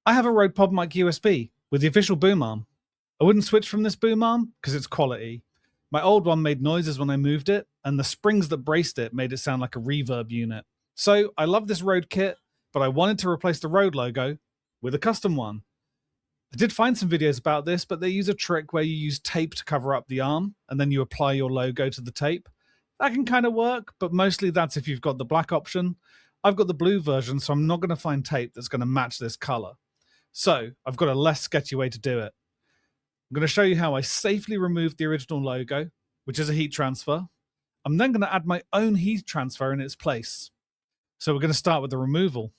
I have a Rode PodMic USB with the official boom arm. I wouldn't switch from this boom arm because it's quality. My old one made noises when I moved it, and the springs that braced it made it sound like a reverb unit. So I love this Rode kit, but I wanted to replace the Rode logo with a custom one. I did find some videos about this, but they use a trick where you use tape to cover up the arm, and then you apply your logo to the tape. That can kind of work, but mostly that's if you've got the black option. I've got the blue version, so I'm not going to find tape that's going to match this color. So I've got a less sketchy way to do it. I'm going to show you how I safely removed the original logo, which is a heat transfer. I'm then going to add my own heat transfer in its place. So we're going to start with the removal.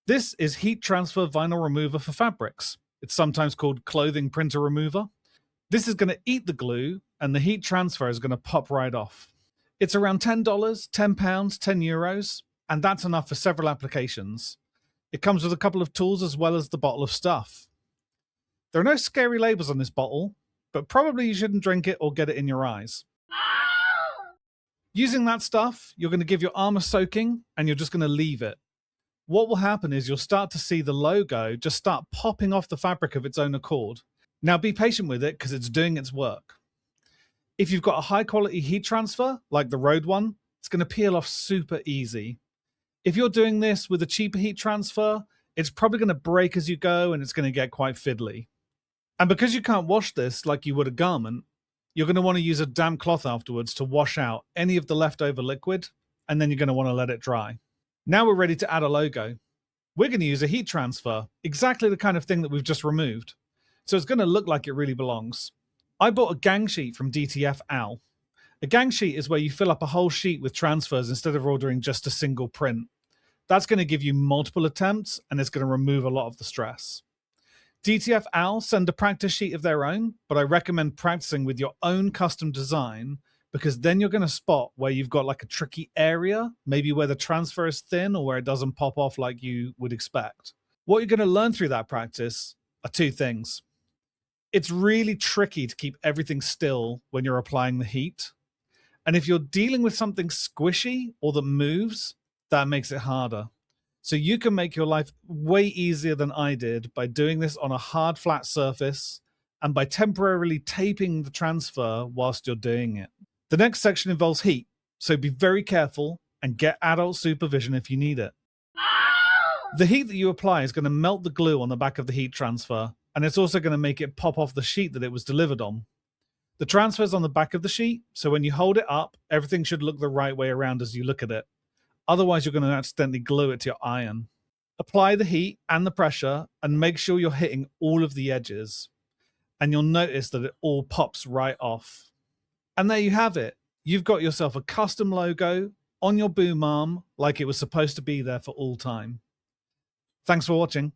This is heat transfer vinyl remover for fabrics. It's sometimes called clothing printer remover. This is going to eat the glue, and the heat transfer is going to pop right off. It's around $10, £10, €10, and that's enough for several applications. It comes with a couple of tools as well as the bottle of stuff. There are no scary labels on this bottle, but probably you shouldn't drink it or get it in your eyes. Using that stuff, you're going to give your arm a soaking, and you're just going to leave it. What will happen is you'll start to see the logo just start popping off the fabric of its own accord. Now be patient with it because it's doing its work. If you've got a high quality heat transfer, like the Rode one, it's going to peel off super easy. If you're doing this with a cheaper heat transfer, it's probably going to break as you go and it's going to get quite fiddly. And because you can't wash this like you would a garment, you're going to want to use a damp cloth afterwards to wash out any of the leftover liquid, and then you're going to want to let it dry. Now we're ready to add a logo. We're going to use a heat transfer, exactly the kind of thing that we've just removed. So it's going to look like it really belongs. I bought a gang sheet from DTF Owl. A gang sheet is where you fill up a whole sheet with transfers instead of ordering just a single print. That's going to give you multiple attempts, and it's going to remove a lot of the stress. DTF Owl send a practice sheet of their own, but I recommend practicing with your own custom design because then you're going to spot where you've got like a tricky area, maybe where the transfer is thin or where it doesn't pop off like you would expect. What you're going to learn through that practice are two things. It's really tricky to keep everything still when you're applying the heat. And if you're dealing with something squishy or that moves, that makes it harder. So you can make your life way easier than I did by doing this on a hard, flat surface and by temporarily taping the transfer whilst you're doing it. The next section involves heat, so be very careful and get adult supervision if you need it. The heat that you apply is going to melt the glue on the back of the heat transfer, and it's also going to make it pop off the sheet that it was delivered on. The transfer is on the back of the sheet, so when you hold it up, everything should look the right way around as you look at it. Otherwise, you're going to accidentally glue it to your iron. Apply the heat and the pressure and make sure you're hitting all of the edges. And you'll notice that it all pops right off. And there you have it. You've got yourself a custom logo on your boom arm like it was supposed to be there for all time. Thanks for watching.